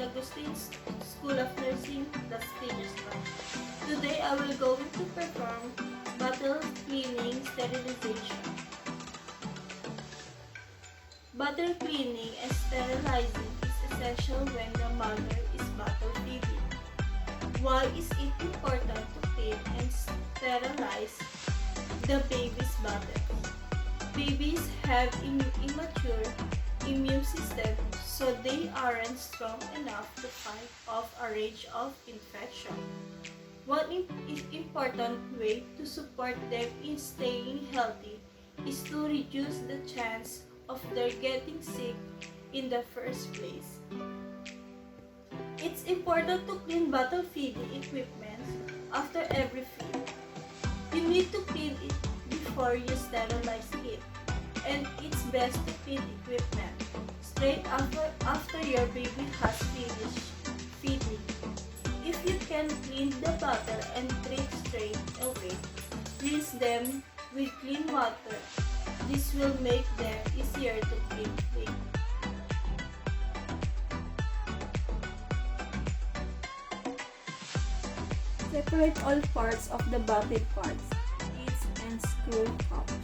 Augustine School of Nursing, Las Piñas. Today I will go to perform bottle cleaning sterilization. Bottle cleaning and sterilizing is essential when the mother is bottle feeding. Why is it important to clean and sterilize the baby's bottle? Babies have immature immune system, so they aren't strong enough to fight off a range of infection. One important way to support them in staying healthy is to reduce the chance of their getting sick in the first place. It's important to clean bottle feeding equipment after every feed. You need to clean it before you sterilize it, and it's best to clean equipment straight after your baby has finished feeding. If you can clean the bottle and treat straight away, rinse them with clean water. This will make them easier to clean. Separate all parts of the bottle parts, lids and screw tops.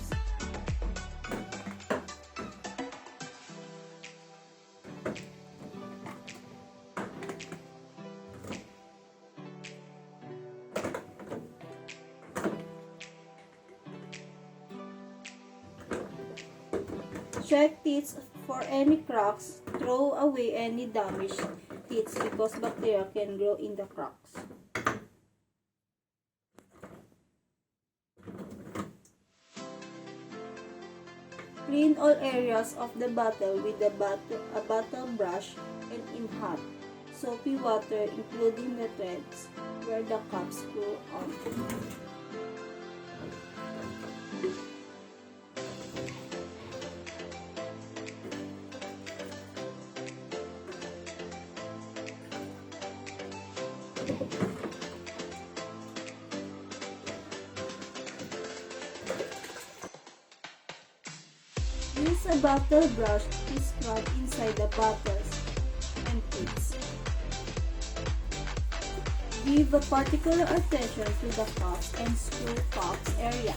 Check teats for any cracks. Throw away any damaged teats because bacteria can grow in the cracks. Clean all areas of the bottle with a bottle brush and in hot, soapy water, including the threads where the caps screw on. Use a bottle brush to scrub inside the bottles and tips. Give a particular attention to the cups and screw caps area.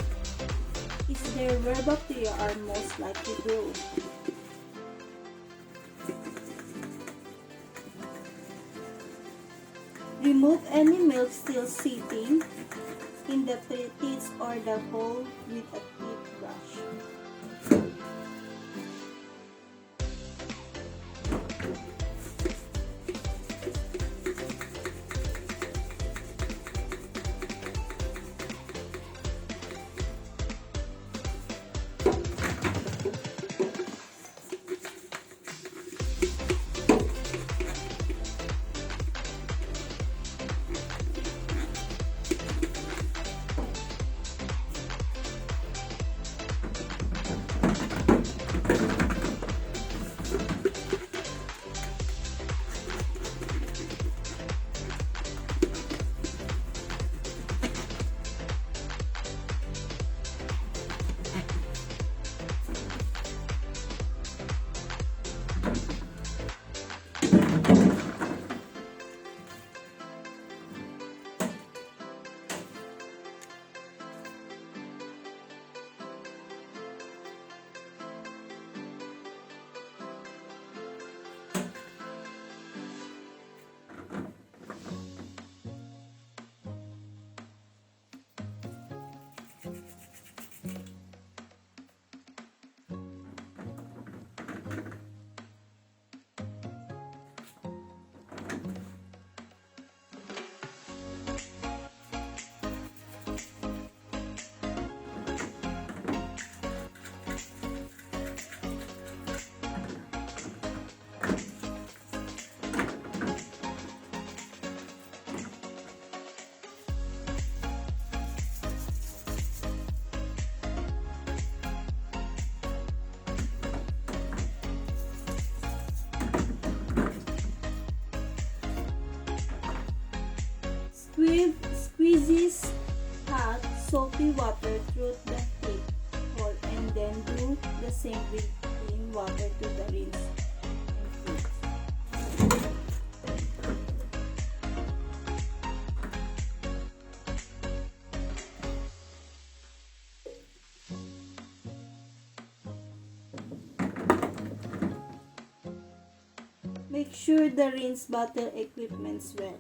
It's there where bacteria are most likely to grow. Remove any milk still sitting in the teats or the hole with a tip brush. Squeezes hot, soapy water through the tip hole and then do the same with clean water to the rinse and Make sure the rinse bottle equipment's well.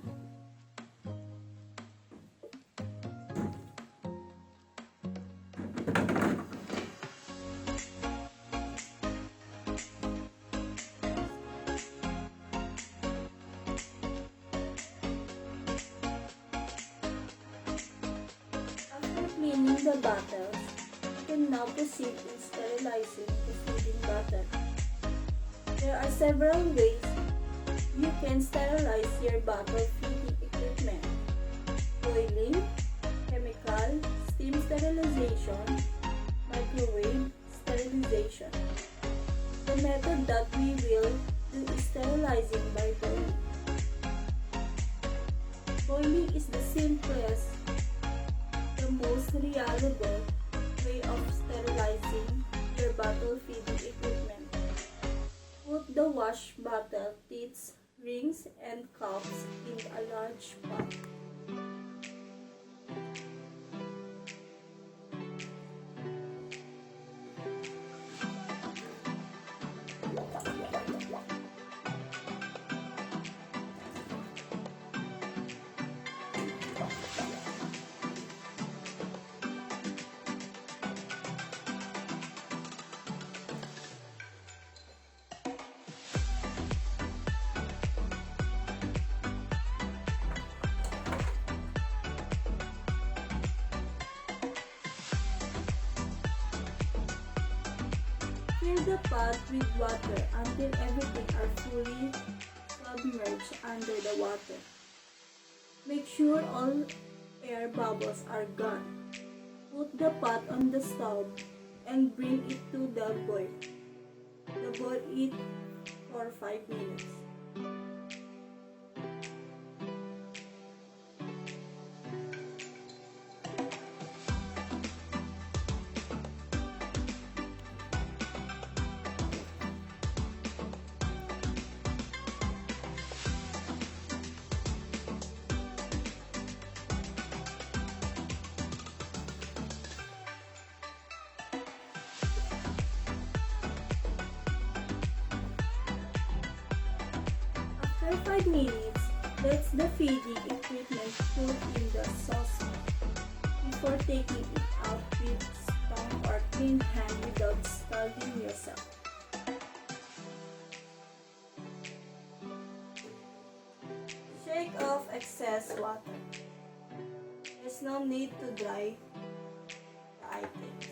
After cleaning the bottles, you can now proceed in sterilizing the feeding bottle. There are several ways you can sterilize your bottle feeding equipment: boiling, chemical, steam sterilization, microwave sterilization. The method that we will do is sterilizing by boiling. Boiling is the simplest, the most reliable way of sterilizing your bottle feeding equipment. Put the wash bottle teats, rings, and cups in a large pot. Fill the pot with water until everything are fully submerged under the water. Make sure all air bubbles are gone. Put the pot on the stove and bring it to the boil. Boil it for 5 minutes. After 5 minutes, let the feeding equipment cool in the saucepan before taking it out with stone or clean hand without scalding yourself. Shake off excess water. There's no need to dry the items.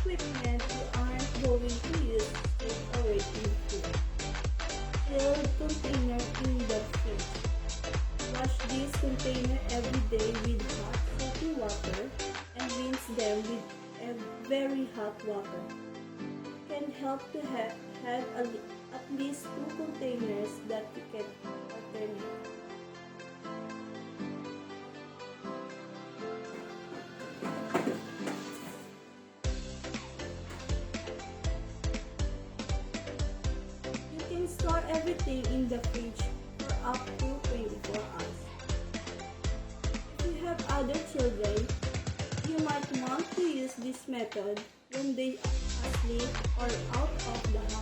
Equipment you aren't going to use straight away in food. Fill container in the fridge. Wash this container every day with hot, soapy water and rinse them with very hot water. It can help to have at least 2 containers that you can alternate. Store everything in the fridge for up to 24 hours. If you have other children, you might want to use this method when they are asleep or out of the house.